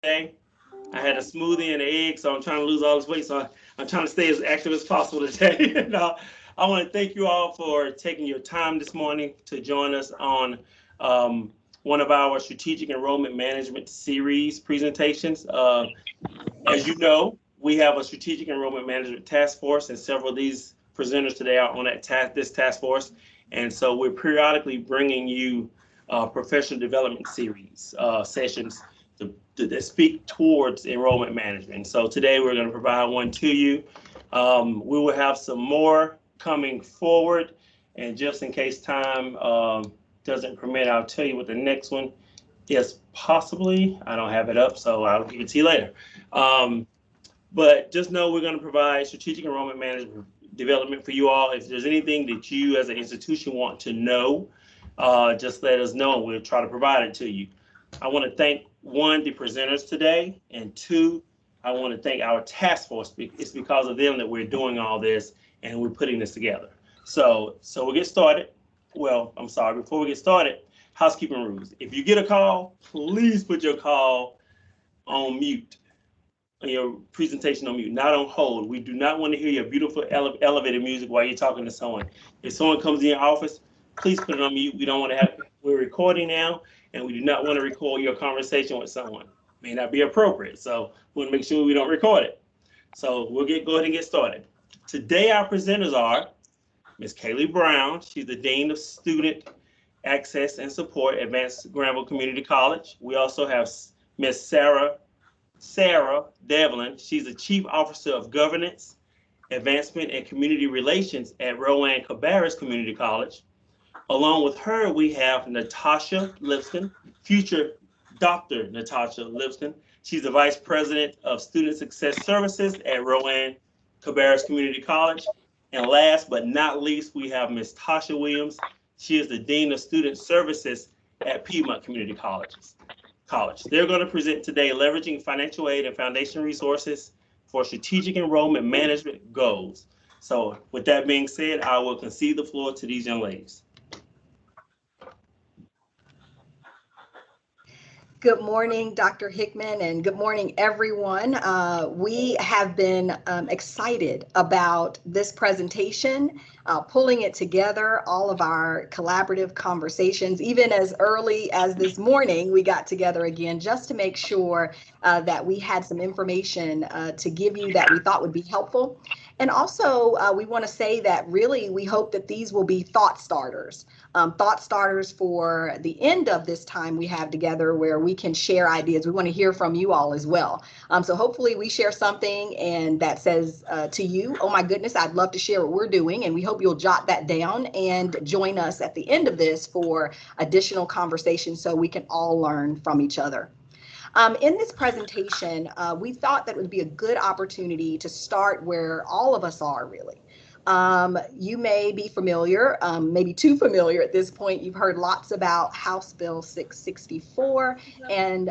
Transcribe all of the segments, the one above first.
today. I had a smoothie and an egg, so I'm trying to lose all this weight. So I'm trying to stay as active as possible today. I want to thank you all for taking your time this morning to join us on one of our strategic enrollment management series presentations. As you know, we have a strategic enrollment management task force, and several of these presenters today are on this task force. And so we're periodically bringing you professional development series sessions that speak towards enrollment management. So today we're going to provide one to you. We will have some more coming forward, and just in case time doesn't permit, I'll tell you what the next one is possibly. I don't have it up, so I'll give it to you later. But just know we're going to provide strategic enrollment management development for you all. If there's anything that you as an institution want to know, just let us know and we'll try to provide it to you. I want to thank one, the presenters today, and two, I want to thank our task force. It's because of them that we're doing all this and we're putting this together. So we'll get started. Well, I'm sorry, before we get started, housekeeping rules. If you get a call, please put your call on mute, your presentation on mute, not on hold. We do not want to hear your beautiful elevated music while you're talking to someone. If someone comes in your office, please put it on mute. We don't want to have, we're recording now, and we do not want to record your conversation with someone. May not be appropriate, so we want to make sure we don't record it. So we'll go ahead and get started. Today our presenters are Ms. Kaylee Brown. She's the Dean of Student Access and Support at Advanced Granville Community College. We also have Ms. Sarah Devlin. She's the Chief Officer of Governance, Advancement, and Community Relations at Rowan Cabarrus Community College. Along with her, we have Natasha Lipscomb, future Dr. Natasha Lipscomb. She's the Vice President of Student Success Services at Rowan Cabarrus Community College. And last but not least, we have Ms. Tasha Williams. She is the Dean of Student Services at Piedmont Community College. They're going to present today leveraging financial aid and foundation resources for strategic enrollment management goals. So with that being said, I will concede the floor to these young ladies. Good morning, Dr. Hickman, and good morning, everyone. We have been excited about this presentation, pulling it together, all of our collaborative conversations, even as early as this morning, we got together again just to make sure that we had some information to give you that we thought would be helpful. And also, we want to say that really we hope that these will be thought starters for the end of this time we have together where we can share ideas. We want to hear from you all as well. So hopefully we share something and that says to you, oh my goodness, I'd love to share what we're doing. And we hope you'll jot that down and join us at the end of this for additional conversation so we can all learn from each other. In this presentation, we thought that it would be a good opportunity to start where all of us are really. You may be familiar, maybe too familiar at this point. You've heard lots about House Bill 664 and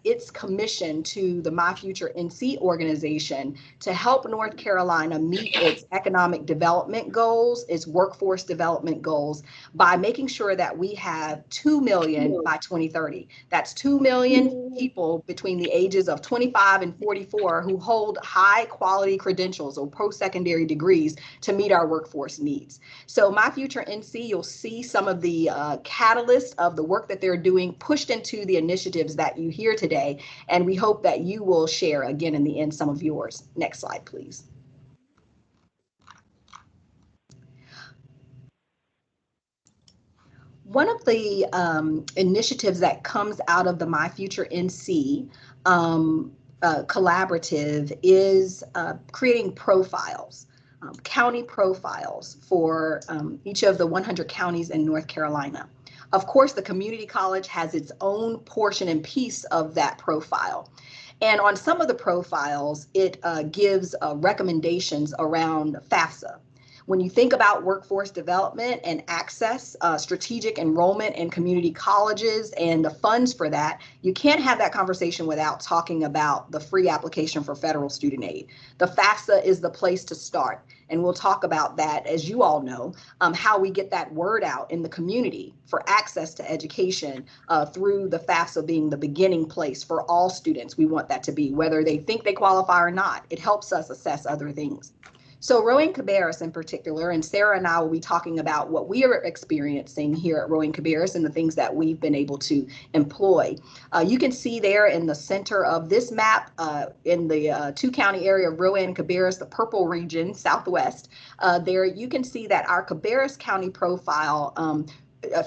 its commission to the My Future NC organization to help North Carolina meet its economic development goals, its workforce development goals, by making sure that we have 2 million by 2030. That's 2 million people between the ages of 25 and 44 who hold high quality credentials or post-secondary degrees to meet our workforce needs. So My Future NC, you'll see some of the catalysts of the work that they're doing pushed into the initiatives that you hear today. And we hope that you will share again in the end some of yours. Next slide, please. One of the initiatives that comes out of the My Future NC collaborative is creating profiles. County profiles for each of the 100 counties in North Carolina. Of course, the community college has its own portion and piece of that profile. And on some of the profiles, it gives recommendations around FAFSA, When you think about workforce development and access, strategic enrollment in community colleges and the funds for that, you can't have that conversation without talking about the free application for federal student aid. The FAFSA is the place to start. And we'll talk about that, as you all know, how we get that word out in the community for access to education through the FAFSA being the beginning place for all students. We want that to be, whether they think they qualify or not. It helps us assess other things. So Rowing Cabarrus in particular, and Sarah and I will be talking about what we are experiencing here at Rowing Cabarrus and the things that we've been able to employ. You can see there in the center of this map in the two-county area of Rowan, Cabarrus, the purple region, southwest, there you can see that our Cabarrus County profile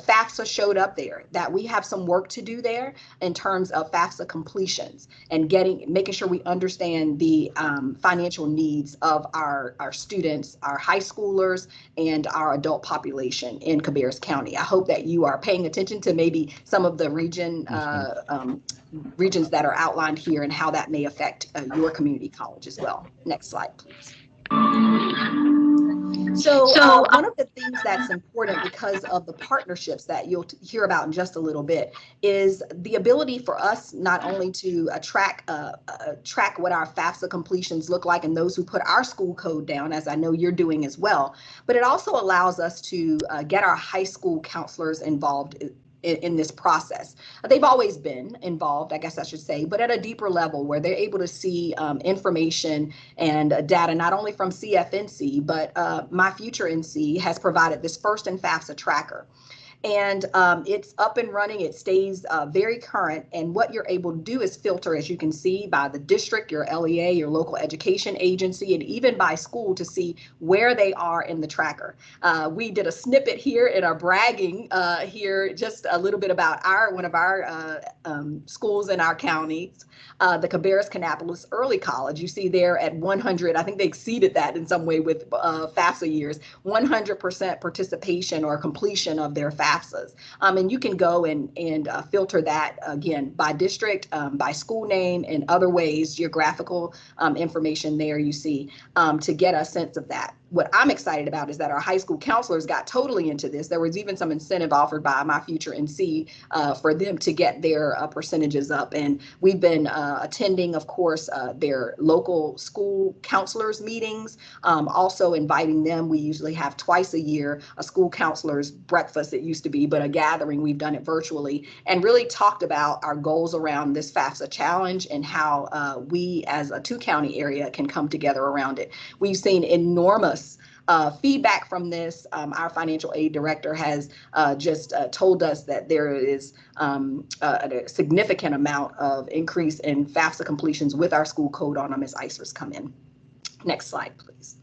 FAFSA showed up there, that we have some work to do there in terms of FAFSA completions and making sure we understand the financial needs of our students, our high schoolers, and our adult population in Cabarrus County. I hope that you are paying attention to maybe some of the regions that are outlined here and how that may affect your community college as well. Next slide, please. So one of the things that's important because of the partnerships that you'll hear about in just a little bit is the ability for us not only to track what our FAFSA completions look like and those who put our school code down, as I know you're doing as well, but it also allows us to get our high school counselors involved in this process. They've always been involved, I guess I should say, but at a deeper level where they're able to see information and data, not only from CFNC, but My Future NC has provided this First in FAFSA tracker. And it's up and running. It stays very current. And what you're able to do is filter, as you can see, by the district, your LEA, your local education agency, and even by school to see where they are in the tracker. We did a snippet here in our bragging here, just a little bit about one of our schools in our counties, the Cabarrus Kannapolis Early College. You see there at 100, I think they exceeded that in some way with FAFSA years, 100% participation or completion of their FAFSAs. And you can go and filter that again by district, by school name, and other ways, geographical information there you see to get a sense of that. What I'm excited about is that our high school counselors got totally into this. There was even some incentive offered by My Future NC for them to get their percentages up. And we've been attending, of course, their local school counselors meetings, also inviting them. We usually have twice a year a school counselors breakfast, it used to be, but a gathering. We've done it virtually and really talked about our goals around this FAFSA challenge and how we as a two-county area can come together around it. We've seen enormous feedback from this. Our financial aid director has just told us that there is a significant amount of increase in FAFSA completions with our school code on them as ICERs come in. Next slide, please.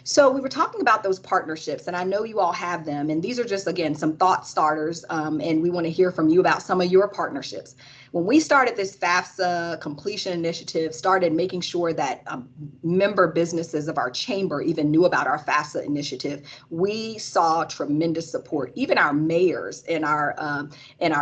So we were talking about those partnerships, and I know you all have them, and these are just, again, some thought starters, and we want to hear from you about some of your partnerships. When we started this FAFSA completion initiative, started making sure that member businesses of our chamber even knew about our FAFSA initiative, we saw tremendous support. Even our mayors in our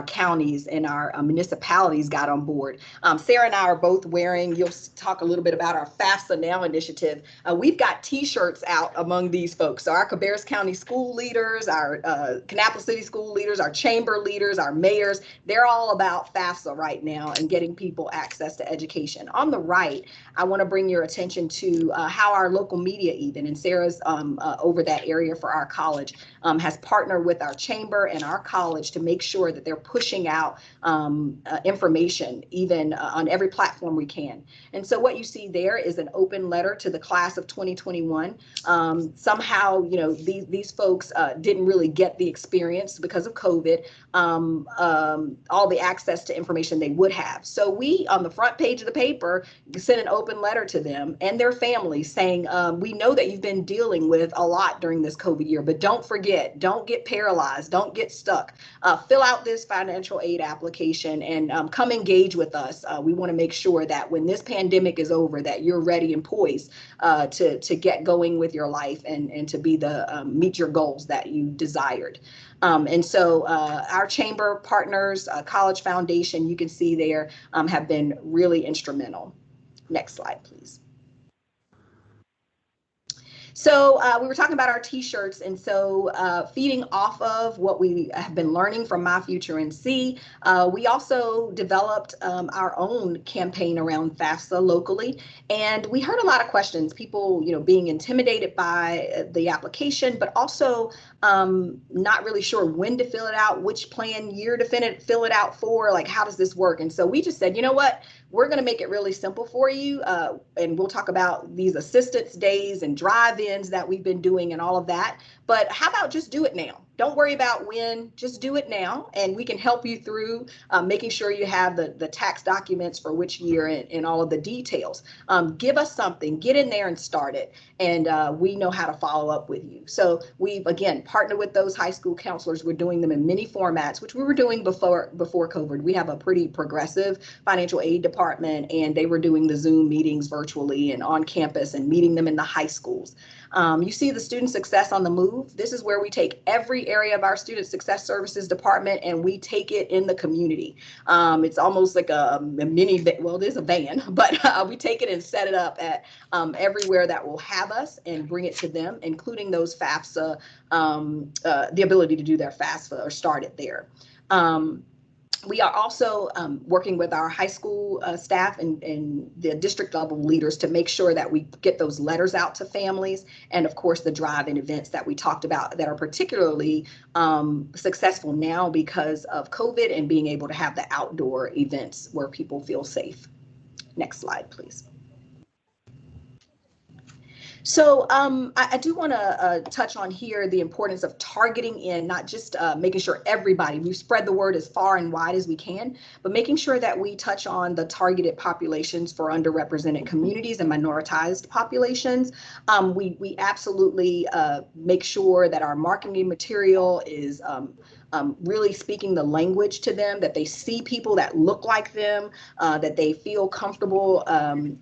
counties and our municipalities got on board. Sarah and I are both wearing, you'll talk a little bit about our FAFSA Now initiative. We've got t-shirts out among these folks. So our Cabarrus County school leaders, our Kannapolis City school leaders, our chamber leaders, our mayors, they're all about FAFSA right now and getting people access to education. On the right, I want to bring your attention to how our local media even, and Sarah's over that area for our college, has partnered with our chamber and our college to make sure that they're pushing out information even on every platform we can. And so what you see there is an open letter to the class of 2021. Somehow, you know, these folks didn't really get the experience because of COVID, all the access to information they would have. So we, on the front page of the paper, sent an open letter to them and their families saying, we know that you've been dealing with a lot during this COVID year, but don't forget, don't get paralyzed, don't get stuck. Fill out this financial aid application and come engage with us. We want to make sure that when this pandemic is over, that you're ready and poised to get going with your life and to be meet your goals that you desired. And so our chamber partners, College Foundation, you can see there, have been really instrumental. Next slide, please. So we were talking about our t-shirts, and so feeding off of what we have been learning from My Future NC, we also developed our own campaign around FAFSA locally, and we heard a lot of questions, people, being intimidated by the application, but also not really sure when to fill it out, which plan year to fill it out for, like how does this work? And so we just said, you know what, we're going to make it really simple for you, and we'll talk about these assistance days and drive-ins that we've been doing and all of that. But how about just do it now? Don't worry about when, just do it now, and we can help you through making sure you have the tax documents for which year and all of the details. Give us something, get in there and start it, and we know how to follow up with you. So we've, again, partnered with those high school counselors. We're doing them in many formats, which we were doing before COVID. We have a pretty progressive financial aid department, and they were doing the Zoom meetings virtually and on campus and meeting them in the high schools. You see the Student Success on the Move. This is where we take every area of our Student Success Services department and we take it in the community. It's almost like a mini, well, it is a van, but we take it and set it up at everywhere that will have us and bring it to them, including those FAFSA, the ability to do their FAFSA or start it there. We are also working with our high school staff and the district level leaders to make sure that we get those letters out to families, and of course the drive-in events that we talked about that are particularly successful now because of COVID and being able to have the outdoor events where people feel safe. Next slide, please. So I do want to touch on here the importance of targeting in, not just making sure everybody, we spread the word as far and wide as we can, but making sure that we touch on the targeted populations for underrepresented communities and minoritized populations. We absolutely make sure that our marketing material is really speaking the language to them, that they see people that look like them, that they feel comfortable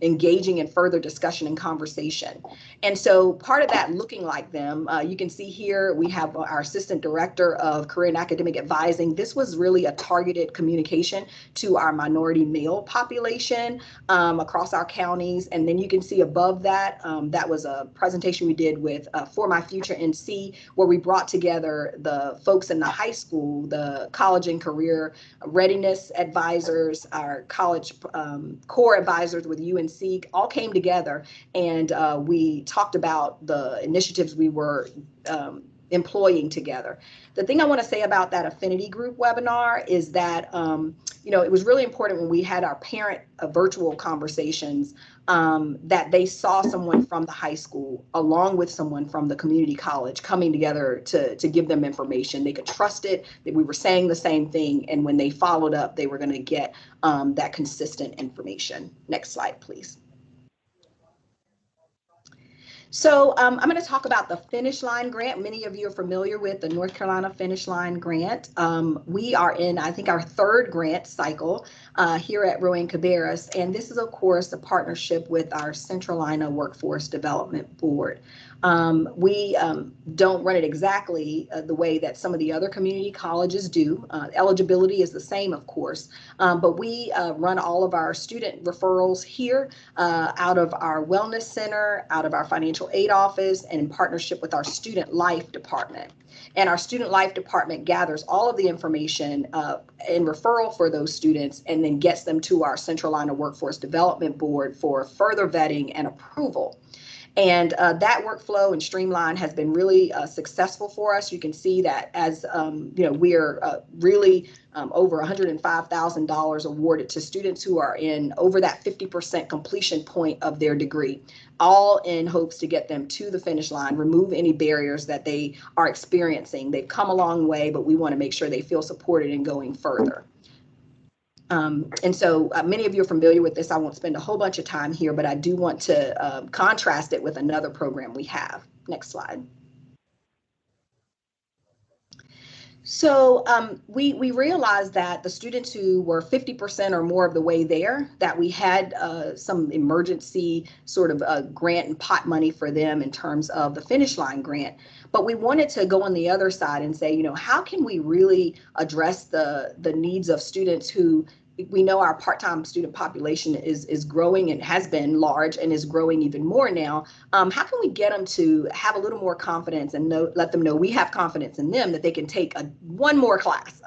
engaging in further discussion and conversation. And so part of that looking like them, you can see here, we have our Assistant Director of Career and Academic Advising. This was really a targeted communication to our minority male population across our counties. And then you can see above that, that was a presentation we did with For My Future NC, where we brought together the folks in the high school, the college and career readiness advisors, our college core advisors with UNC, all came together, and we talked about the initiatives we were employing together. The thing I want to say about that affinity group webinar is that, it was really important when we had our parent virtual conversations that they saw someone from the high school along with someone from the community college coming together to give them information. They could trust it, that we were saying the same thing, and when they followed up, they were going to get that consistent information. Next slide, please. So I'm going to talk about the Finish Line Grant. Many of you are familiar with the North Carolina Finish Line Grant. We are in, I think, our third grant cycle here at Rowan Cabarrus, and this is, of course, a partnership with our Central Carolina Workforce Development Board. We don't run it exactly the way that some of the other community colleges do. Eligibility is the same, of course, but we run all of our student referrals here out of our Wellness Center, out of our Financial Aid Office, and in partnership with our Student Life Department. And our Student Life Department gathers all of the information in referral for those students and then gets them to our Central Carolina Workforce Development Board for further vetting and approval. And that workflow and streamline has been really successful for us. You can see that as we are really over $105,000 awarded to students who are in over that 50% completion point of their degree, all in hopes to get them to the finish line, remove any barriers that they are experiencing. They've come a long way, but we want to make sure they feel supported in going further. And so many of you are familiar with this. I won't spend a whole bunch of time here, but I do want to contrast it with another program we have. Next slide. So we realized that the students who were 50% or more of the way there, that we had some emergency sort of grant and pot money for them in terms of the Finish Line Grant. But we wanted to go on the other side and say, how can we really address the needs of students who we know our part-time student population is growing and has been large and is growing even more now. How can we get them to have a little more confidence and let them know we have confidence in them that they can take one more class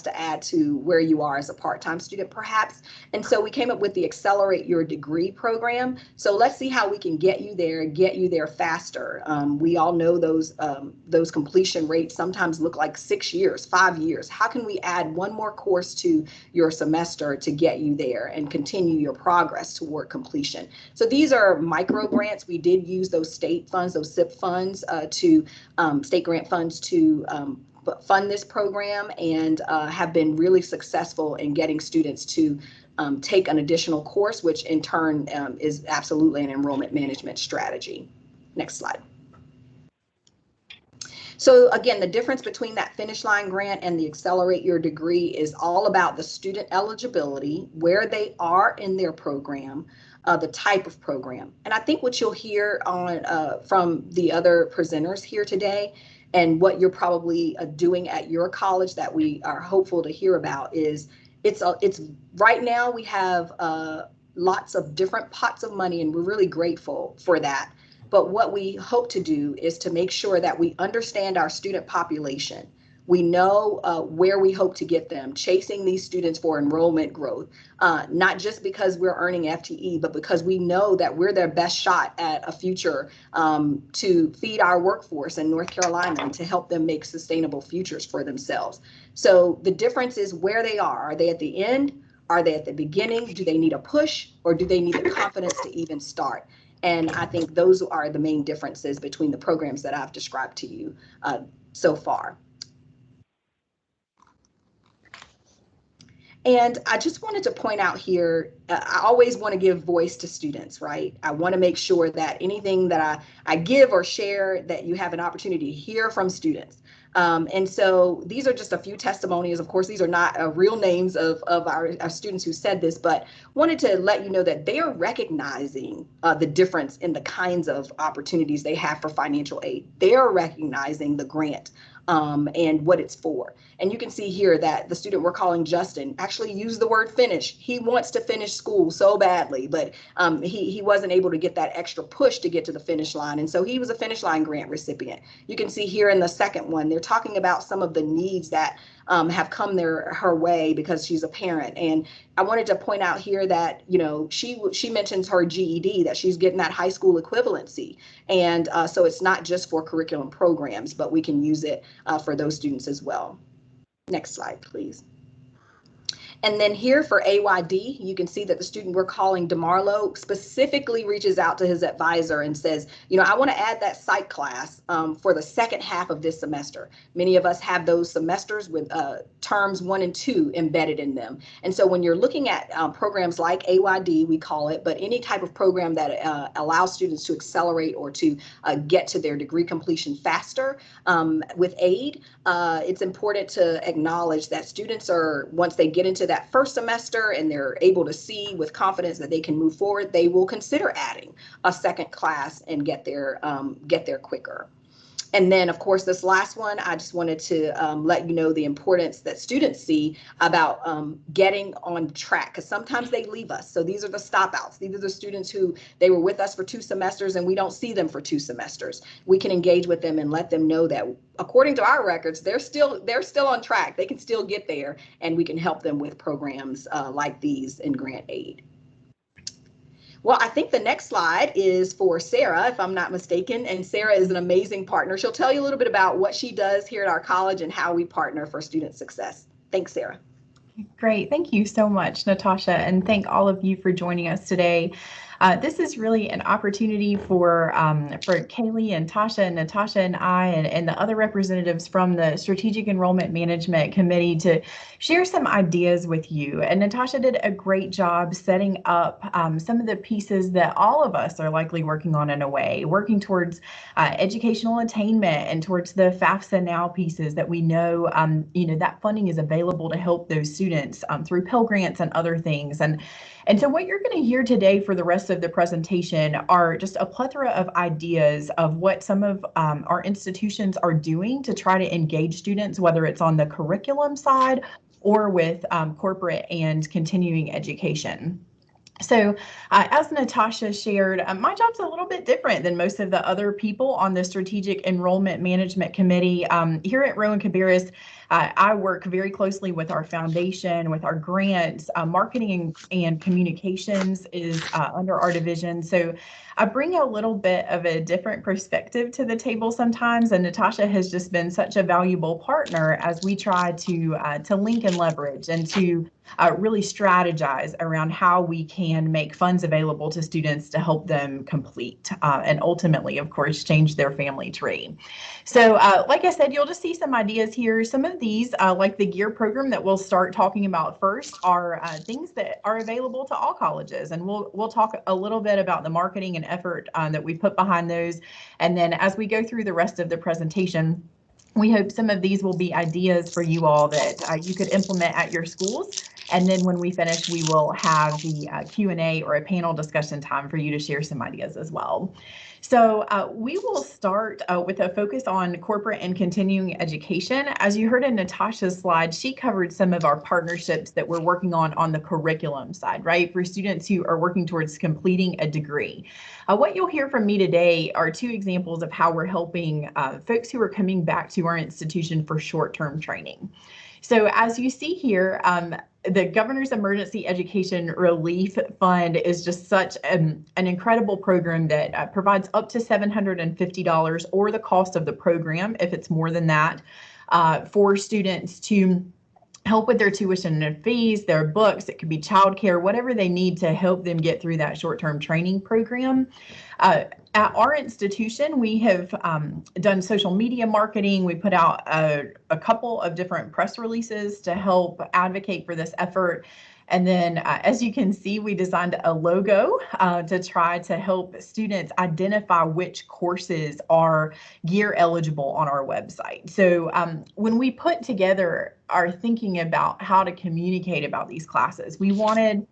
to add to where you are as a part-time student, perhaps? And so we came up with the Accelerate Your Degree program. So let's see how we can get you there faster. We all know those completion rates sometimes look like 6 years, 5 years. How can we add one more course to your semester to get you there and continue your progress toward completion? So these are micro grants. We did use those state funds, those SIP funds, state grant funds to fund this program, and have been really successful in getting students to take an additional course, which in turn is absolutely an enrollment management strategy. Next slide. So again, the difference between that finish line grant and the Accelerate Your Degree is all about the student eligibility, where they are in their program, the type of program. And I think what you'll hear from the other presenters here today, and what you're probably doing at your college that we are hopeful to hear about, is it's right now we have lots of different pots of money, and we're really grateful for that. But what we hope to do is to make sure that we understand our student population. We know where we hope to get them, chasing these students for enrollment growth, not just because we're earning FTE, but because we know that we're their best shot at a future to feed our workforce in North Carolina and to help them make sustainable futures for themselves. So the difference is where they are. Are they at the end? Are they at the beginning? Do they need a push, or do they need the confidence to even start? And I think those are the main differences between the programs that I've described to you so far. And I just wanted to point out here, I always want to give voice to students, right? I want to make sure that anything that I give or share, that you have an opportunity to hear from students. And so these are just a few testimonials. Of course, these are not real names of our students who said this, but wanted to let you know that they are recognizing the difference in the kinds of opportunities they have for financial aid. They are recognizing the grant and what it's for. And you can see here that the student we're calling Justin actually used the word finish. He wants to finish school so badly, but he wasn't able to get that extra push to get to the finish line. And so he was a finish line grant recipient. You can see here in the second one, they're talking about some of the needs that have come her way because she's a parent. And I wanted to point out here that, you know, she mentions her GED, that she's getting that high school equivalency. And so it's not just for curriculum programs, but we can use it for those students as well. Next slide, please. And then here for AYD, you can see that the student we're calling DeMarlo specifically reaches out to his advisor and says, you know, I want to add that psych class for the second half of this semester. Many of us have those semesters with terms 1 and 2 embedded in them. And so when you're looking at programs like AYD, we call it, but any type of program that allows students to accelerate or to get to their degree completion faster with aid, it's important to acknowledge that students are, once they get into that first semester and they're able to see with confidence that they can move forward, they will consider adding a second class and get there quicker. And then, of course, this last one, I just wanted to let you know the importance that students see about getting on track, because sometimes they leave us. So these are the stop outs. These are the students who they were with us for 2 semesters and we don't see them for 2 semesters. We can engage with them and let them know that according to our records, they're still on track. They can still get there, and we can help them with programs like these in grant aid. Well, I think the next slide is for Sarah, if I'm not mistaken, and Sarah is an amazing partner. She'll tell you a little bit about what she does here at our college and how we partner for student success. Thanks, Sarah. Great. Thank you so much, Natasha, and thank all of you for joining us today. This is really an opportunity for Kaylee and Tasha and Natasha and I and the other representatives from the Strategic Enrollment Management Committee to share some ideas with you. And Natasha did a great job setting up some of the pieces that all of us are likely working on in a way, working towards educational attainment and towards the FAFSA Now pieces that we know, that funding is available to help those students through Pell Grants and other things. And so what you're going to hear today for the rest of the presentation are just a plethora of ideas of what some of our institutions are doing to try to engage students, whether it's on the curriculum side or with corporate and continuing education. So as Natasha shared, my job's a little bit different than most of the other people on the Strategic Enrollment Management Committee. Here at Rowan Cabarrus, I work very closely with our foundation, with our grants, marketing and communications is under our division. So I bring a little bit of a different perspective to the table sometimes, and Natasha has just been such a valuable partner as we try to link and leverage and to really strategize around how we can make funds available to students to help them complete and ultimately, of course, change their family tree. So like I said, you'll just see some ideas here. Some of these, like the GEAR program that we'll start talking about first, are things that are available to all colleges. And we'll talk a little bit about the marketing and effort that we put behind those. And then as we go through the rest of the presentation, we hope some of these will be ideas for you all that you could implement at your schools. And then when we finish, we will have the Q&A or a panel discussion time for you to share some ideas as well. So we will start with a focus on corporate and continuing education. As you heard in Natasha's slide, she covered some of our partnerships that we're working on the curriculum side, right? For students who are working towards completing a degree. What you'll hear from me today are two examples of how we're helping folks who are coming back to our institution for short-term training. So as you see here, the Governor's Emergency Education Relief Fund is just such an incredible program that provides up to $750 or the cost of the program, if it's more than that, for students to help with their tuition and fees, their books. It could be childcare, whatever they need to help them get through that short-term training program. At our institution, we have done social media marketing. We put out a couple of different press releases to help advocate for this effort. And then, as you can see, we designed a logo to try to help students identify which courses are GEAR eligible on our website. So when we put together our thinking about how to communicate about these classes, we wanted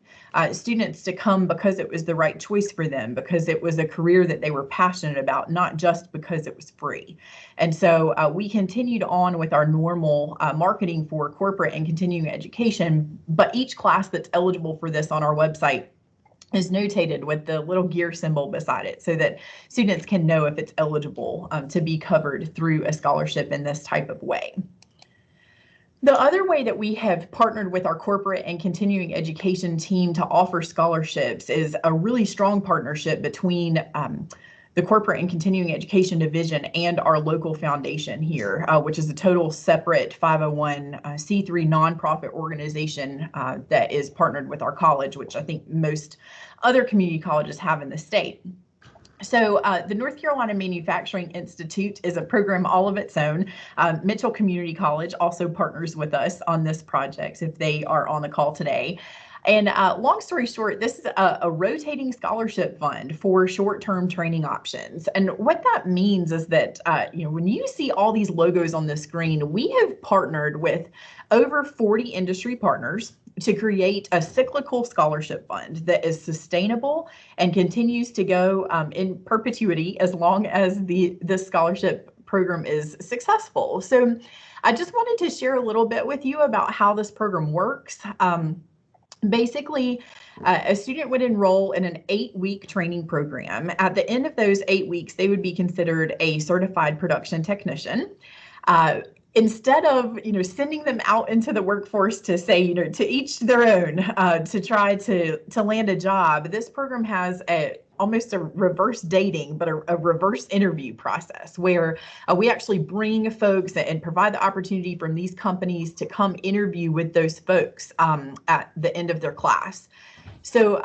students to come because it was the right choice for them, because it was a career that they were passionate about, not just because it was free. And so we continued on with our normal marketing for corporate and continuing education, but each class that's eligible for this on our website is notated with the little GEAR symbol beside it so that students can know if it's eligible to be covered through a scholarship in this type of way. The other way that we have partnered with our corporate and continuing education team to offer scholarships is a really strong partnership between the corporate and continuing education division and our local foundation here, which is a total separate 501c3 nonprofit organization that is partnered with our college, which I think most other community colleges have in the state. So the North Carolina Manufacturing Institute is a program all of its own. Mitchell Community College also partners with us on this project if they are on the call today. And long story short, this is a rotating scholarship fund for short-term training options. And what that means is that, when you see all these logos on the screen, we have partnered with over 40 industry partners to create a cyclical scholarship fund that is sustainable and continues to go in perpetuity as long as the scholarship program is successful. So I just wanted to share a little bit with you about how this program works. Basically, a student would enroll in an 8-week training program. At the end of those 8 weeks, they would be considered a certified production technician. Instead of sending them out into the workforce to say to each their own to try to land a job, this program has almost a reverse dating, but a reverse interview process where we actually bring folks and provide the opportunity from these companies to come interview with those folks at the end of their class. So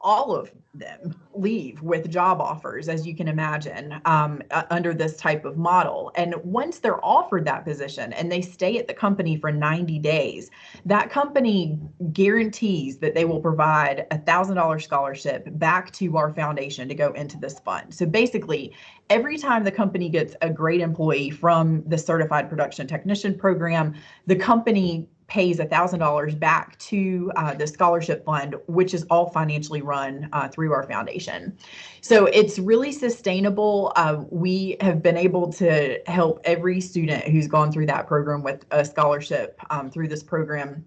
all of them leave with job offers, as you can imagine, under this type of model. And once they're offered that position and they stay at the company for 90 days, that company guarantees that they will provide a $1,000 scholarship back to our foundation to go into this fund. So basically, every time the company gets a great employee from the Certified Production Technician program, the company pays $1,000 back to the scholarship fund, which is all financially run through our foundation. So it's really sustainable. We have been able to help every student who's gone through that program with a scholarship through this program.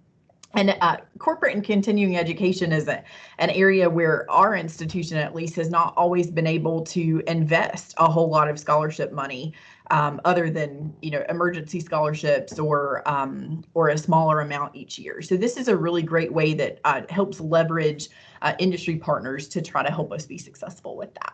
And corporate and continuing education is an area where our institution, at least, has not always been able to invest a whole lot of scholarship money, other than, you know, emergency scholarships or a smaller amount each year. So this is a really great way that helps leverage industry partners to try to help us be successful with that.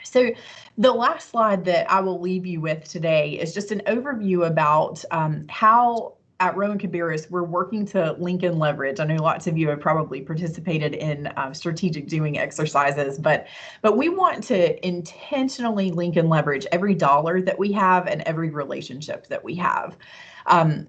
So the last slide that I will leave you with today is just an overview about how at Rowan Cabarrus, we're working to link and leverage. I know lots of you have probably participated in strategic doing exercises, but we want to intentionally link and leverage every dollar that we have and every relationship that we have.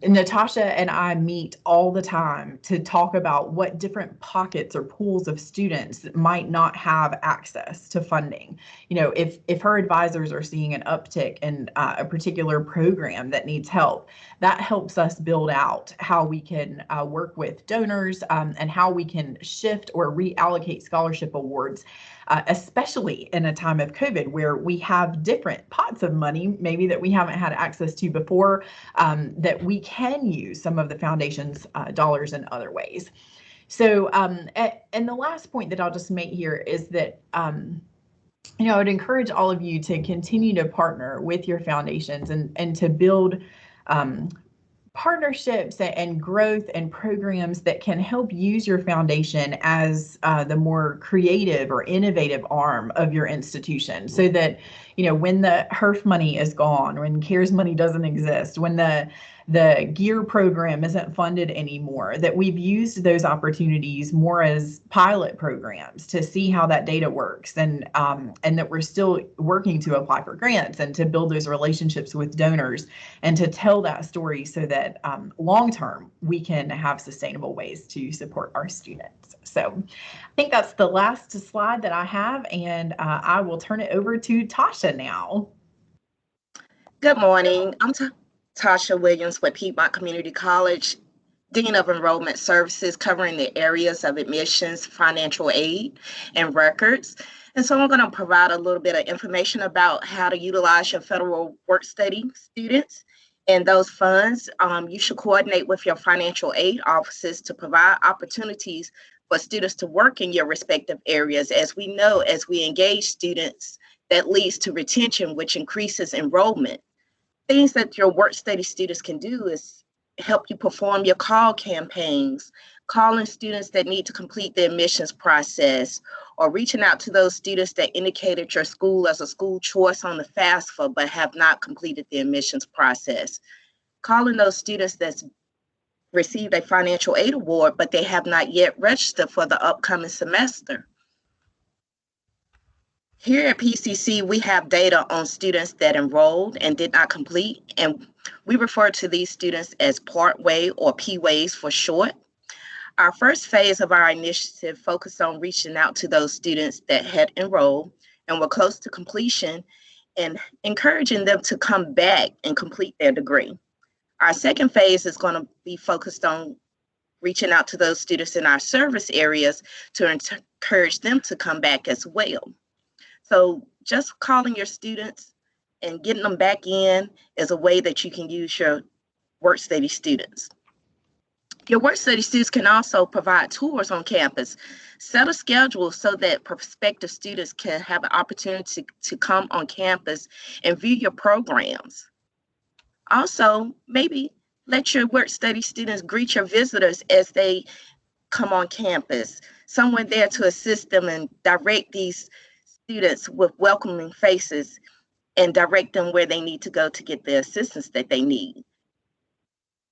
Natasha and I meet all the time to talk about what different pockets or pools of students that might not have access to funding. You know, if her advisors are seeing an uptick in a particular program that needs help, that helps us build out how we can work with donors and how we can shift or reallocate scholarship awards, especially in a time of COVID where we have different pots of money, maybe that we haven't had access to before, that we can use some of the foundation's dollars in other ways. So, and the last point that I'll just make here is that, you know, I would encourage all of you to continue to partner with your foundations and to build partnerships and growth and programs that can help use your foundation as the more creative or innovative arm of your institution, so that, you know, when the HERF money is gone, when CARES money doesn't exist, when the GEAR program isn't funded anymore, that we've used those opportunities more as pilot programs to see how that data works, and that we're still working to apply for grants and to build those relationships with donors and to tell that story so that long term we can have sustainable ways to support our students. So I think that's the last slide that I have, and I will turn it over to Tasha now. Good morning. I'm Tasha Williams with Piedmont Community College, Dean of Enrollment Services, covering the areas of admissions, financial aid, and records. And so I'm going to provide a little bit of information about how to utilize your federal work study students and those funds. You should coordinate with your financial aid offices to provide opportunities for students to work in your respective areas. As we know, as we engage students, that leads to retention, which increases enrollment. Things that your work study students can do is help you perform your call campaigns, calling students that need to complete the admissions process, or reaching out to those students that indicated your school as a school choice on the FAFSA but have not completed the admissions process. Calling those students that's received a financial aid award but they have not yet registered for the upcoming semester. Here at PCC, we have data on students that enrolled and did not complete, and we refer to these students as Part Way or P-Ways for short. Our first phase of our initiative focused on reaching out to those students that had enrolled and were close to completion and encouraging them to come back and complete their degree. Our second phase is going to be focused on reaching out to those students in our service areas to encourage them to come back as well. So just calling your students and getting them back in is a way that you can use your work study students. Your work study students can also provide tours on campus. Set a schedule so that prospective students can have an opportunity to come on campus and view your programs. Also, maybe let your work study students greet your visitors as they come on campus. Someone there to assist them and direct these students with welcoming faces and direct them where they need to go to get the assistance that they need.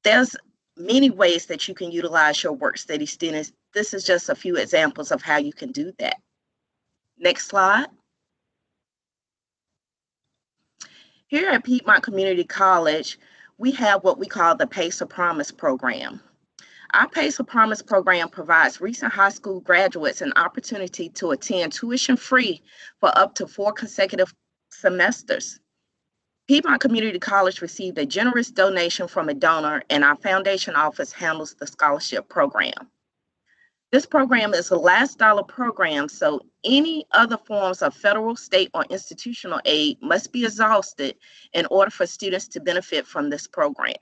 There's many ways that you can utilize your work study students. This is just a few examples of how you can do that. Next slide. Here at Piedmont Community College, we have what we call the PACE or Promise program. Our PACE or Promise program provides recent high school graduates an opportunity to attend tuition-free for up to 4 consecutive semesters. Piedmont Community College received a generous donation from a donor, and our foundation office handles the scholarship program. This program is a last dollar program, so any other forms of federal, state, or institutional aid must be exhausted in order for students to benefit from this program.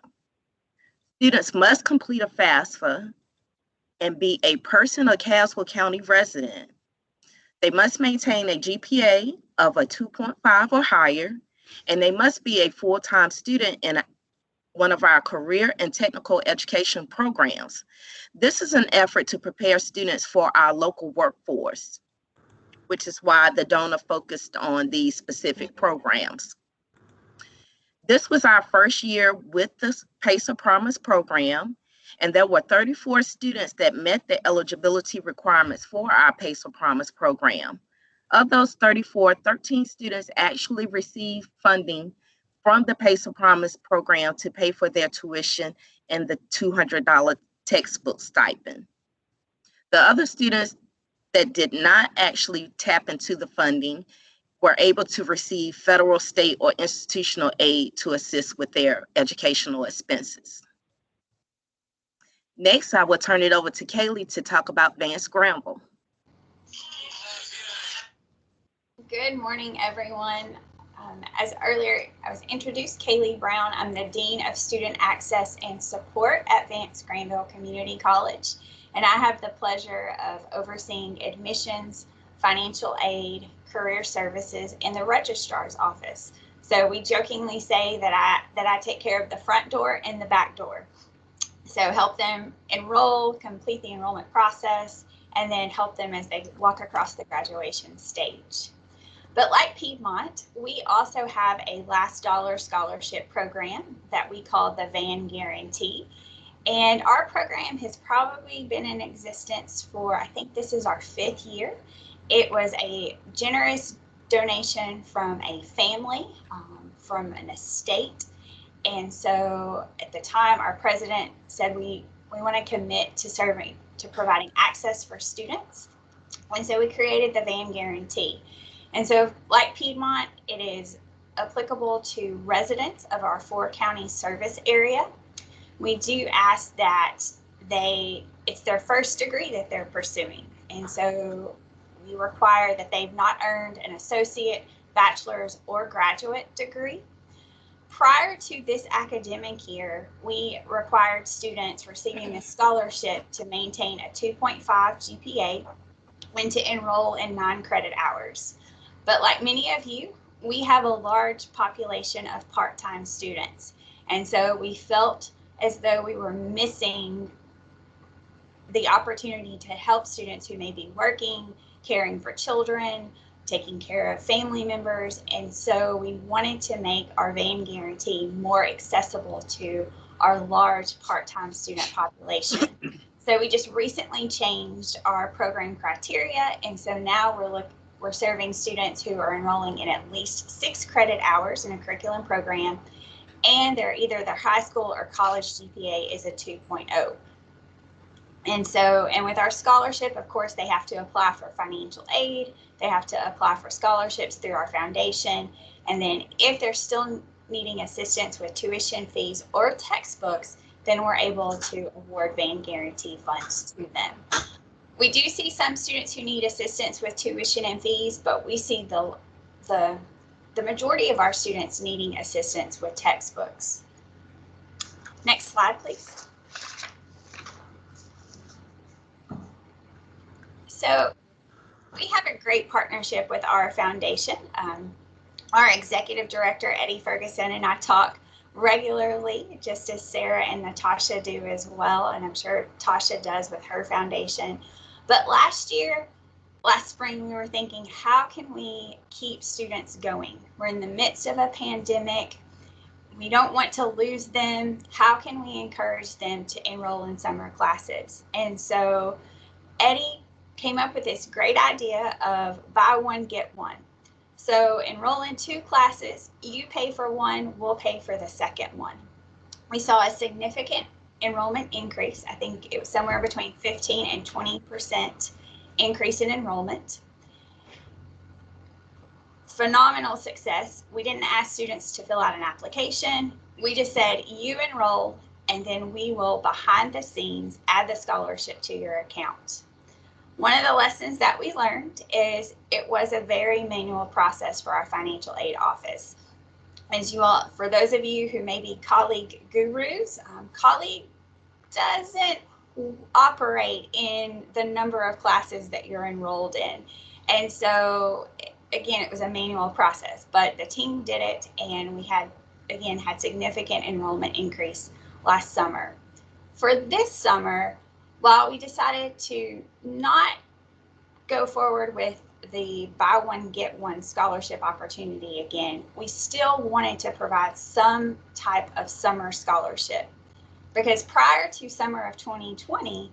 Students must complete a FAFSA and be a person or Caswell County resident. They must maintain a GPA of a 2.5 or higher, and they must be a full-time student in one of our career and technical education programs. This is an effort to prepare students for our local workforce, which is why the donor focused on these specific programs. This was our first year with the PACE of Promise program, and there were 34 students that met the eligibility requirements for our PACE of Promise program. Of those 34, 13 students actually received funding from the PACE of Promise program to pay for their tuition and the $200 textbook stipend. The other students that did not actually tap into the funding were able to receive federal, state, or institutional aid to assist with their educational expenses. Next, I will turn it over to Kaylee to talk about Vance Scramble. Good morning, everyone. As earlier I was introduced, Kaylee Brown. I'm the Dean of Student Access and Support at Vance Granville Community College, and I have the pleasure of overseeing admissions, financial aid, career services, and the registrar's office. So we jokingly say that I take care of the front door and the back door. So help them enroll, complete the enrollment process, and then help them as they walk across the graduation stage. But like Piedmont, we also have a last dollar scholarship program that we call the Van Guarantee. And our program has probably been in existence for, I think this is our 5th year. It was a generous donation from a family, from an estate. And so at the time, our president said we want to commit to providing access for students. And so we created the Van Guarantee. And so like Piedmont, it is applicable to residents of our 4 county service area. We do ask that it's their first degree that they're pursuing. And so we require that they've not earned an associate, bachelor's, or graduate degree. Prior to this academic year, we required students receiving this scholarship to maintain a 2.5 GPA when to enroll in non-credit hours. But like many of you, we have a large population of part-time students. And so we felt as though we were missing the opportunity to help students who may be working, caring for children, taking care of family members. And so we wanted to make our Van Guarantee more accessible to our large part-time student population. So we just recently changed our program criteria. And so now we're serving students who are enrolling in at least 6 credit hours in a curriculum program, and either their high school or college GPA is a 2.0. And with our scholarship, of course, they have to apply for financial aid. They have to apply for scholarships through our foundation. And then if they're still needing assistance with tuition fees or textbooks, then we're able to award Van Guarantee funds to them. We do see some students who need assistance with tuition and fees, but we see the majority of our students needing assistance with textbooks. Next slide, please. So we have a great partnership with our foundation. Our executive director, Eddie Ferguson, and I talk regularly, just as Sarah and Natasha do as well, and I'm sure Tasha does with her foundation. But last spring, we were thinking, how can we keep students going? We're in the midst of a pandemic. We don't want to lose them. How can we encourage them to enroll in summer classes? And so Eddie came up with this great idea of buy one, get one. So enroll in 2 classes, you pay for one, we'll pay for the second one. We saw a significant enrollment increase. I think it was somewhere between 15 and 20% increase in enrollment. phenomenal success. We didn't ask students to fill out an application. We just said, you enroll, and then we will, behind the scenes, add the scholarship to your account. One of the lessons that we learned is it was a very manual process for our financial aid office. As you all, for those of you who may be colleague gurus, colleague doesn't operate in the number of classes that you're enrolled in. And so, again, it was a manual process, but the team did it, and we had significant enrollment increase last summer. For this summer, while we decided to not go forward with the buy one, get one scholarship opportunity again, we still wanted to provide some type of summer scholarship, because prior to summer of 2020,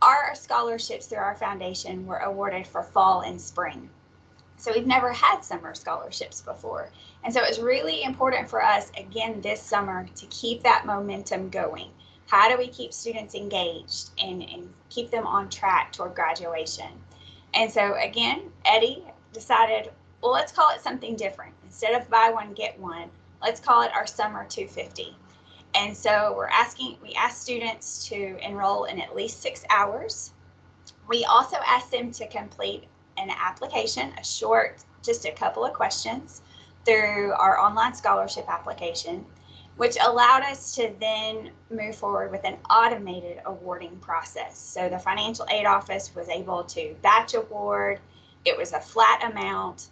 our scholarships through our foundation were awarded for fall and spring. So we've never had summer scholarships before. And so it's really important for us, again, this summer, to keep that momentum going. How do we keep students engaged and keep them on track toward graduation? And so again, Eddie decided, well, let's call it something different. Instead of buy one, get one, let's call it our Summer 250. And so we asked students to enroll in at least 6 hours. We also asked them to complete an application, just a couple of questions through our online scholarship application, which allowed us to then move forward with an automated awarding process. So the financial aid office was able to batch award. It was a flat amount.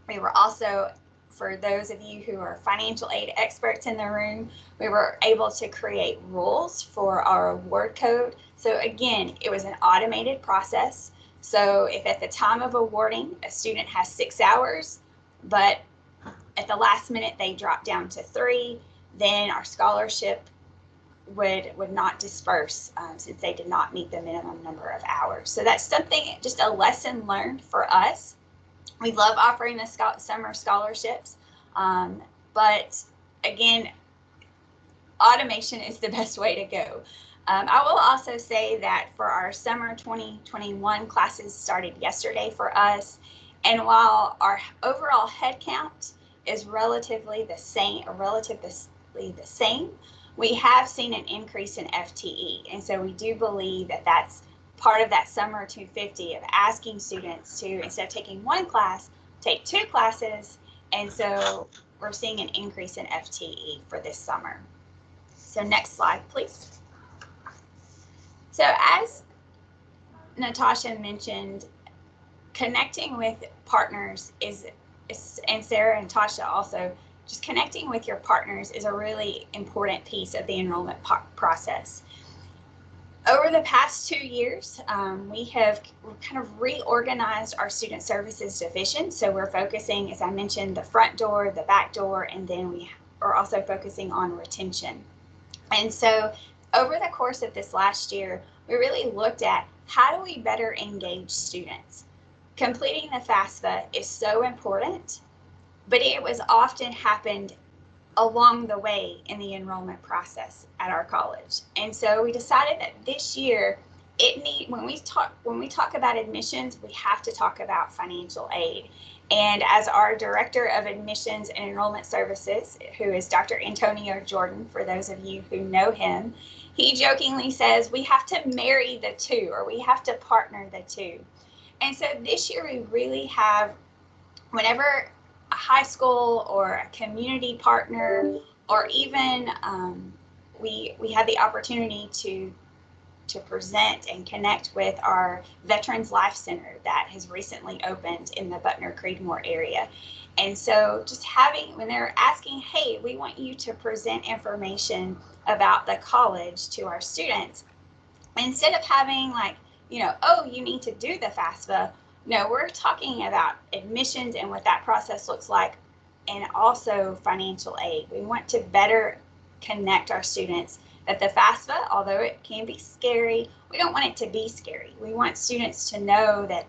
We were also, for those of you who are financial aid experts in the room, we were able to create rules for our award code. So again, it was an automated process. So if at the time of awarding, a student has 6 hours, but at the last minute they drop down to 3, then our scholarship would not disperse since they did not meet the minimum number of hours. So that's something, just a lesson learned for us. We love offering the summer scholarships, but again, automation is the best way to go. I will also say that for our summer 2021 classes started yesterday for us, and while our overall head count is relatively the same, we have seen an increase in FTE, and so we do believe that that's part of that summer 250 of asking students to, instead of taking one class, take 2 classes, and so we're seeing an increase in FTE for this summer. So next slide, please. So as Natasha mentioned, connecting with partners is, and Sarah and Tasha also, just connecting with your partners is a really important piece of the enrollment process. Over the past 2 years, we have kind of reorganized our student services division. So we're focusing, as I mentioned, the front door, the back door, and then we are also focusing on retention. And so over the course of this last year, we really looked at how do we better engage students. Completing the FAFSA is so important, but it was often happened along the way in the enrollment process at our college. And so we decided that this year, when we talk about admissions, we have to talk about financial aid. And as our Director of Admissions and Enrollment Services, who is Dr. Antonio Jordan, for those of you who know him, he jokingly says we have to marry the two, or we have to partner the two. And so this year we really have, whenever a high school or a community partner, or even we had the opportunity to present and connect with our Veterans Life Center that has recently opened in the Butner-Creedmoor area. And so just when they're asking, hey, we want you to present information about the college to our students, instead of having oh, you need to do the FAFSA, no, we're talking about admissions and what that process looks like, and also financial aid. We want to better connect our students that the FAFSA, although it can be scary, we don't want it to be scary. We want students to know that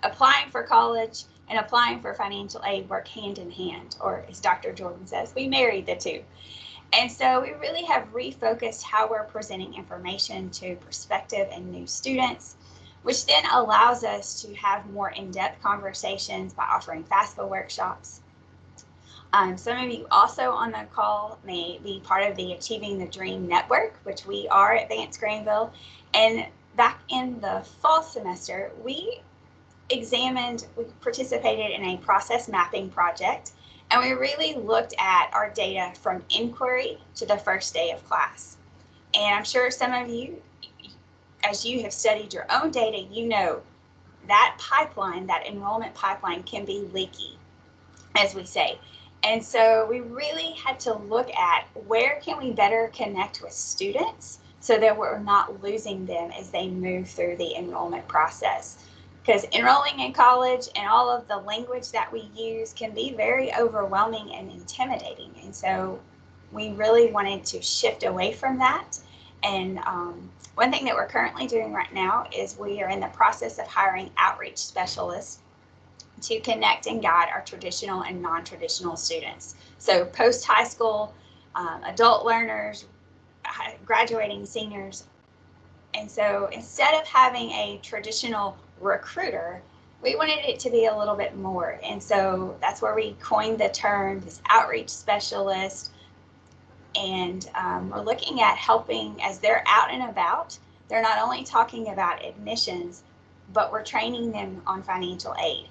applying for college and applying for financial aid work hand in hand, or as Dr. Jordan says, we marry the two. And so we really have refocused how we're presenting information to prospective and new students. which then allows us to have more in-depth conversations by offering FAFSA workshops. Some of you also on the call may be part of the Achieving the Dream Network, which we are at Vance Granville. And back in the fall semester, we participated in a process mapping project, and we really looked at our data from inquiry to the first day of class. And I'm sure some of you, as you have studied your own data, you know that pipeline, that enrollment pipeline, can be leaky, as we say. And so we really had to look at where can we better connect with students so that we're not losing them as they move through the enrollment process. Because enrolling in college and all of the language that we use can be very overwhelming and intimidating. And so we really wanted to shift away from that. And one thing that we're currently doing right now is we are in the process of hiring outreach specialists to connect and guide our traditional and non-traditional students. So post-high school, adult learners, graduating seniors. And so instead of having a traditional recruiter, we wanted it to be a little bit more. And so that's where we coined the term, this outreach specialist. And we're looking at helping as they're out and about. They're not only talking about admissions, but we're training them on financial aid.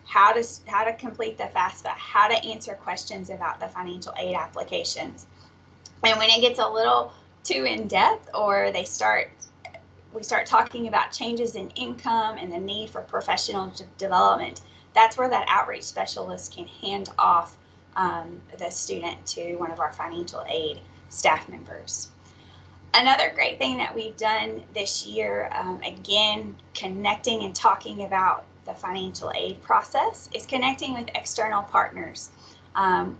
How to complete the FAFSA, how to answer questions about the financial aid applications. And when it gets a little too in-depth, or we start talking about changes in income and the need for professional development, that's where that outreach specialist can hand off the student to one of our financial aid staff members. Another great thing that we've done this year, again, connecting and talking about the financial aid process, is connecting with external partners.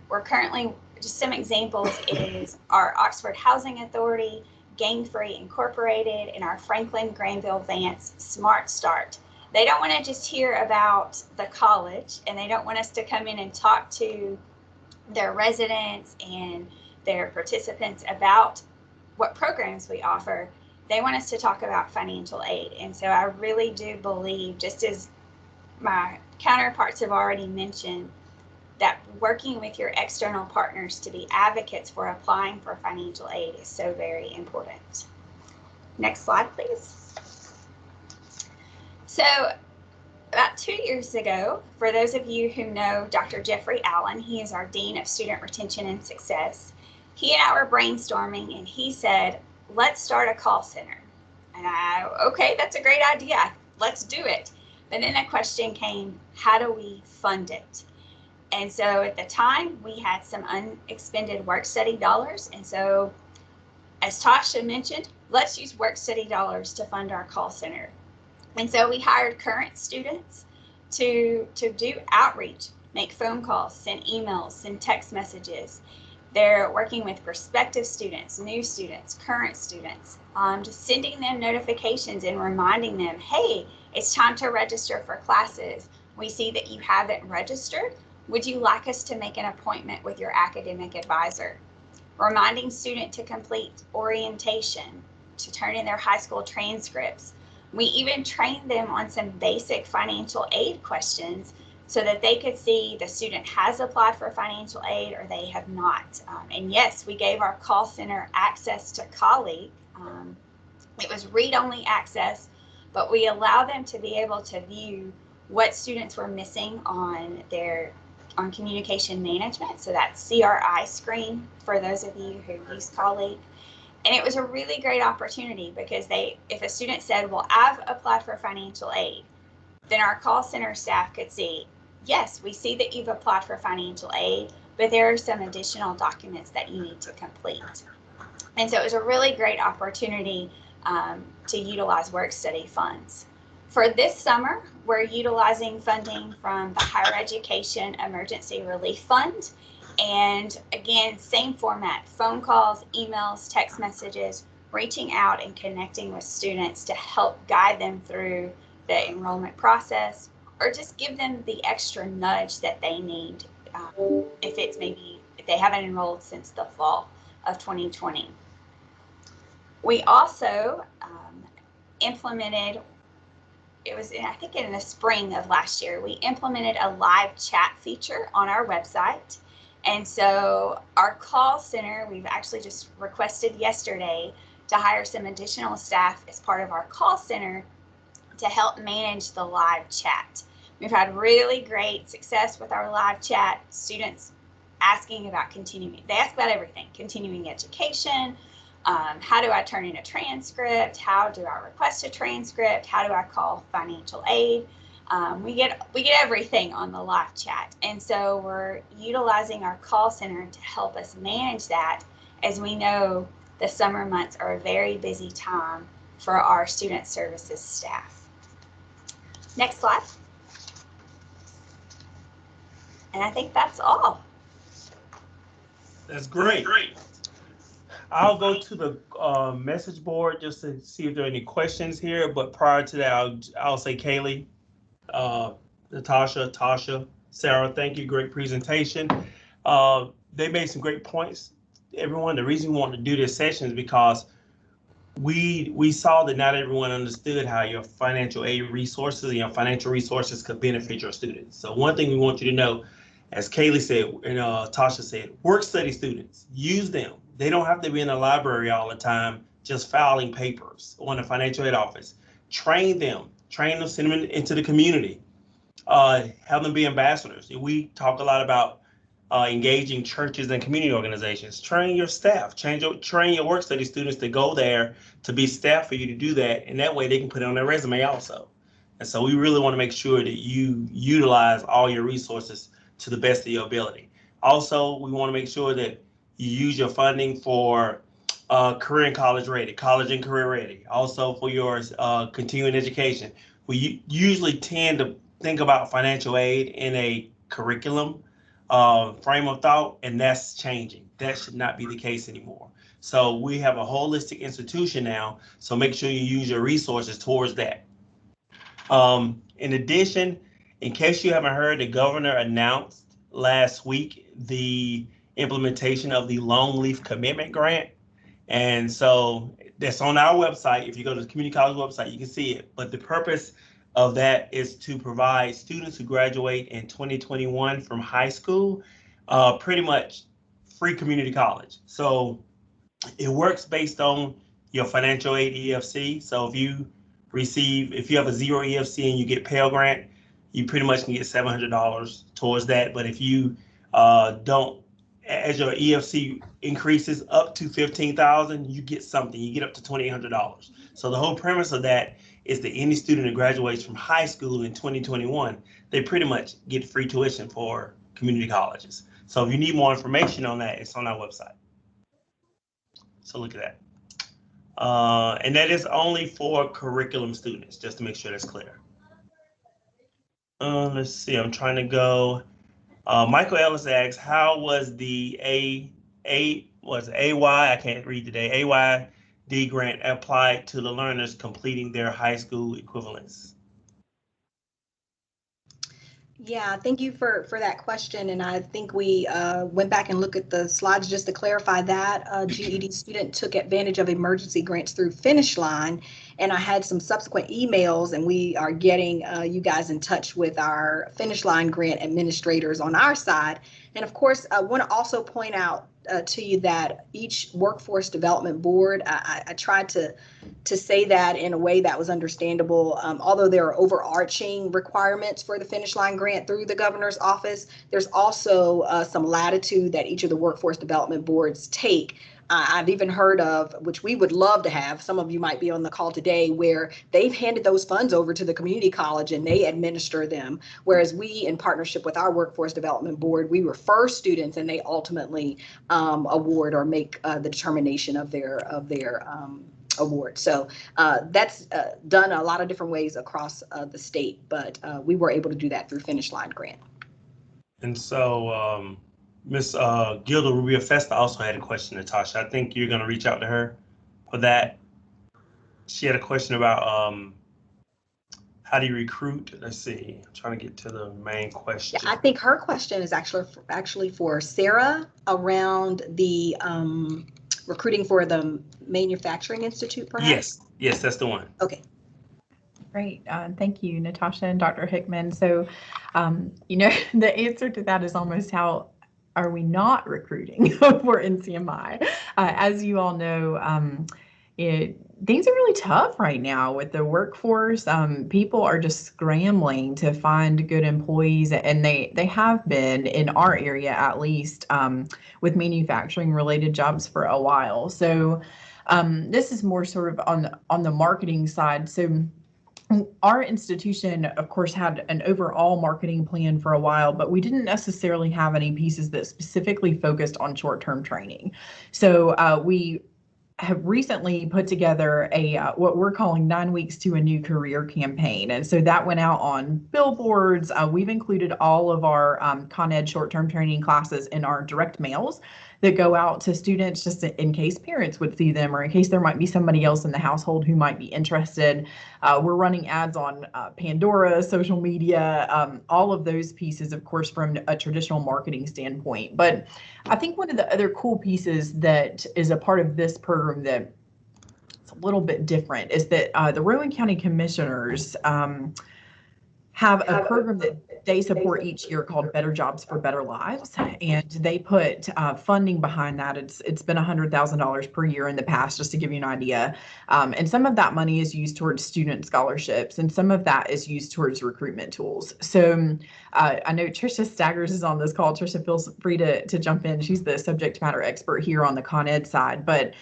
We're currently, just some examples is our Oxford Housing Authority, Gang Free Incorporated, and our Franklin Granville Vance Smart Start. They don't want to just hear about the college, and they don't want us to come in and talk to their residents and their participants about what programs we offer. They want us to talk about financial aid. And so I really do believe, just as my counterparts have already mentioned, that working with your external partners to be advocates for applying for financial aid is so very important. Next slide, please. So about 2 years ago, for those of you who know Dr. Jeffrey Allen, he is our Dean of Student Retention and Success. He and I were brainstorming, and he said, let's start a call center. And okay, that's a great idea. Let's do it. But then the question came, how do we fund it? And so at the time, we had some unexpended work study dollars. And so, as Tasha mentioned, let's use work study dollars to fund our call center. And so we hired current students to do outreach, make phone calls, send emails, send text messages. They're working with prospective students, new students, current students, just sending them notifications and reminding them, hey, it's time to register for classes. We see that you haven't registered. Would you like us to make an appointment with your academic advisor? Reminding students to complete orientation, to turn in their high school transcripts. We even trained them on some basic financial aid questions so that they could see the student has applied for financial aid or they have not. And yes, we gave our call center access to colleague. It was read-only access, but we allow them to be able to view what students were missing on communication management. So that CRI screen for those of you who use colleague. And it was a really great opportunity because if a student said, well, I've applied for financial aid, then our call center staff could see, yes, we see that you've applied for financial aid, but there are some additional documents that you need to complete. And so it was a really great opportunity to utilize work study funds. For this summer, we're utilizing funding from the Higher Education Emergency Relief Fund. And again, same format, phone calls, emails, text messages, reaching out and connecting with students to help guide them through the enrollment process, or just give them the extra nudge that they need if they haven't enrolled since the fall of 2020. We also implemented I think in the spring of last year, we implemented a live chat feature on our website. And so our call center, we've actually just requested yesterday to hire some additional staff as part of our call center to help manage the live chat. We've had really great success with our live chat. Students asking about they ask about everything, continuing education, how do I turn in a transcript, how do I request a transcript, how do I call financial aid. We get everything on the live chat. And so we're utilizing our call center to help us manage that, as we know the summer months are a very busy time for our student services staff. Next slide. And I think that's all. That's great. I'll go to the message board just to see if there are any questions here. But prior to that, I'll say Kaylee, Natasha, Tasha, Sarah, thank you. Great presentation. They made some great points. Everyone, the reason we want to do this session is because we saw that not everyone understood how your financial aid resources and your financial resources could benefit your students. So one thing we want you to know, as Kaylee said and Tasha said, work study students, use them. They don't have to be in the library all the time just filing papers on the financial aid office. Train them, send them into the community, have them be ambassadors. We talk a lot about engaging churches and community organizations. Train your staff, train your work study students to go there to be staff for you to do that, and that way they can put it on their resume also. And so we really want to make sure that you utilize all your resources to the best of your ability. Also, we want to make sure that you use your funding for career and college ready, college and career ready. Also for your continuing education. We usually tend to think about financial aid in a curriculum frame of thought, and that's changing. That should not be the case anymore. So we have a holistic institution now, so make sure you use your resources towards that. In addition, in case you haven't heard, the governor announced last week the implementation of the Long Leaf Commitment Grant. And so that's on our website. If you go to the community college website, you can see it. But the purpose of that is to provide students who graduate in 2021 from high school pretty much free community college. So it works based on your financial aid EFC. So if you have a 0 EFC and you get Pell Grant, you pretty much can get $700 towards that. But if you don't, as your EFC increases up to $15,000, you get something. You get up to $2,800. So the whole premise of that is that any student who graduates from high school in 2021, they pretty much get free tuition for community colleges. So if you need more information on that, it's on our website. So look at that. And that is only for curriculum students, just to make sure that's clear. Let's see, I'm trying to go. Michael Ellis asks, how was the AY, I can't read today, AYD grant applied to the learners completing their high school equivalents? Yeah, thank you for that question. And I think we went back and looked at the slides just to clarify that. A GED student took advantage of emergency grants through Finish Line. And I had some subsequent emails, and we are getting you guys in touch with our Finish Line grant administrators on our side. And of course, I want to also point out to you that each workforce development board, I tried to say that in a way that was understandable. Although there are overarching requirements for the Finish Line grant through the governor's office, there's also some latitude that each of the workforce development boards take. I've even heard of, which we would love to have, some of you might be on the call today, where they've handed those funds over to the community college and they administer them. Whereas we, in partnership with our workforce development board, we refer students and they ultimately award or make the determination of their award. So that's done a lot of different ways across the state, but we were able to do that through Finish Line grant. And so Miss Gilda Rubio Festa also had a question, Natasha. I think you're going to reach out to her for that. She had a question about how do you recruit? Let's see. I'm trying to get to the main question. Yeah, I think her question is actually for Sarah around the recruiting for the Manufacturing Institute, perhaps? Yes, that's the one. Okay. Great. Thank you, Natasha and Dr. Hickman. So, the answer to that is almost how are we not recruiting for NCMI? As you all know, things are really tough right now with the workforce. People are just scrambling to find good employees, and they have been in our area at least with manufacturing related jobs for a while. So this is more sort of on the marketing side. So our institution, of course, had an overall marketing plan for a while, but we didn't necessarily have any pieces that specifically focused on short-term training. So we have recently put together a what we're calling 9 weeks to a new career campaign. And so that went out on billboards. We've included all of our Con Ed short-term training classes in our direct mails that go out to students just in case parents would see them or in case there might be somebody else in the household who might be interested. We're running ads on Pandora, social media, all of those pieces, of course, from a traditional marketing standpoint. But I think one of the other cool pieces that is a part of this program that it's a little bit different is that the Rowan County Commissioners have a program that they support each year called Better Jobs for Better Lives, and they put funding behind that. It's been $100,000 per year in the past, just to give you an idea. And some of that money is used towards student scholarships, and some of that is used towards recruitment tools. So I know Tricia Staggers is on this call. Tricia, feel free to jump in. She's the subject matter expert here on the Con Ed side, but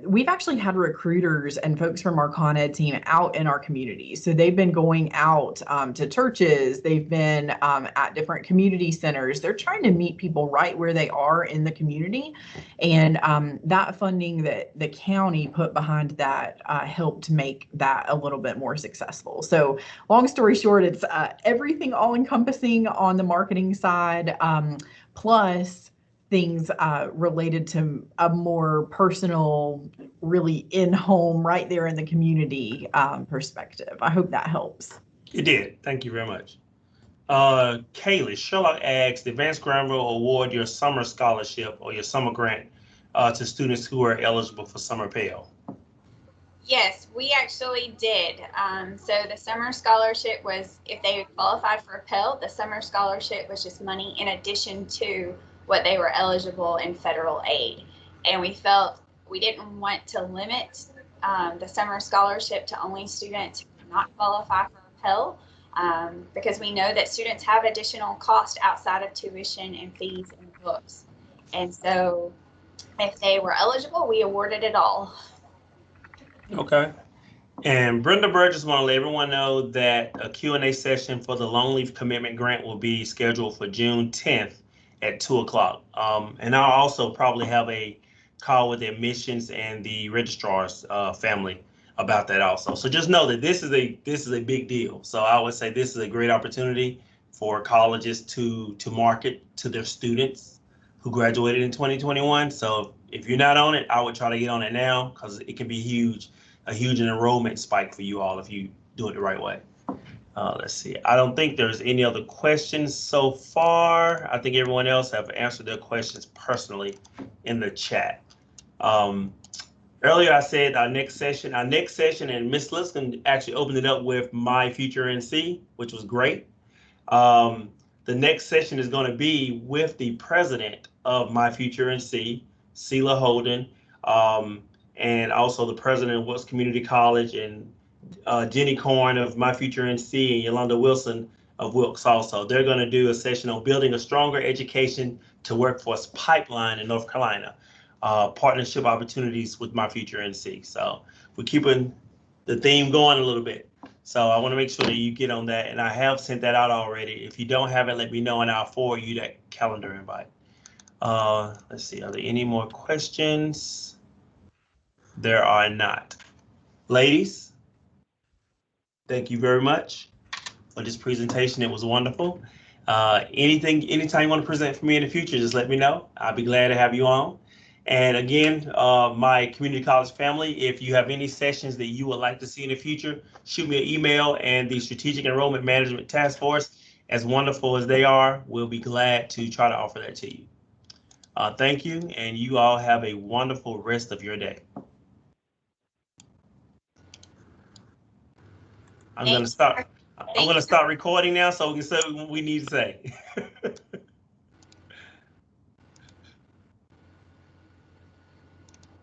we've actually had recruiters and folks from our Con Ed team out in our communities. So they've been going out to churches. They've been at different community centers. They're trying to meet people right where they are in the community. And that funding that the county put behind that helped make that a little bit more successful. So long story short, it's everything all encompassing on the marketing side, plus things related to a more personal, really in-home, right there in the community perspective. I hope that helps. It did. Thank you very much. Kaylee, Sherlock asks, the Advanced Granville award your summer scholarship or your summer grant to students who are eligible for summer Pell? Yes, we actually did. So the summer scholarship was, if they qualified for a Pell, the summer scholarship was just money in addition to what they were eligible in federal aid. And we felt we didn't want to limit the summer scholarship to only students who did not qualify for a Pell, because we know that students have additional cost outside of tuition and fees and books. And so if they were eligible, we awarded it all. Okay. And Brenda Burgess want to let everyone know that a Q&A session for the Long Leaf Commitment Grant will be scheduled for June 10th at 2 o'clock. And I'll also probably have a call with the admissions and the registrar's family about that also. So just know that this is a big deal. So I would say this is a great opportunity for colleges to market to their students who graduated in 2021. So if you're not on it, I would try to get on it now, because it can be a huge enrollment spike for you all if you do it the right way. Let's see. I don't think there's any other questions so far. I think everyone else have answered their questions personally in the chat. Earlier I said our next session, and Ms. Liston actually opened it up with My Future NC, which was great. The next session is going to be with the president of My Future NC, Sela Holden, and also the president of Wilkes Community College, and Jenny Corn of My Future NC, and Yolanda Wilson of Wilkes also. They're going to do a session on building a stronger education to workforce pipeline in North Carolina, partnership opportunities with My Future NC. So we're keeping the theme going a little bit. So I want to make sure that you get on that, and I have sent that out already. If you don't have it, let me know and I'll forward you that calendar invite. Let's see, are there any more questions? There are not. Ladies, thank you very much for this presentation. It was wonderful. Anytime you want to present for me in the future, just let me know. I'll be glad to have you on. And again, my community college family, if you have any sessions that you would like to see in the future, shoot me an email, and the Strategic Enrollment Management Task Force, as wonderful as they are, will be glad to try to offer that to you. Thank you, and you all have a wonderful rest of your day. I'm gonna start recording now so we can say what we need to say.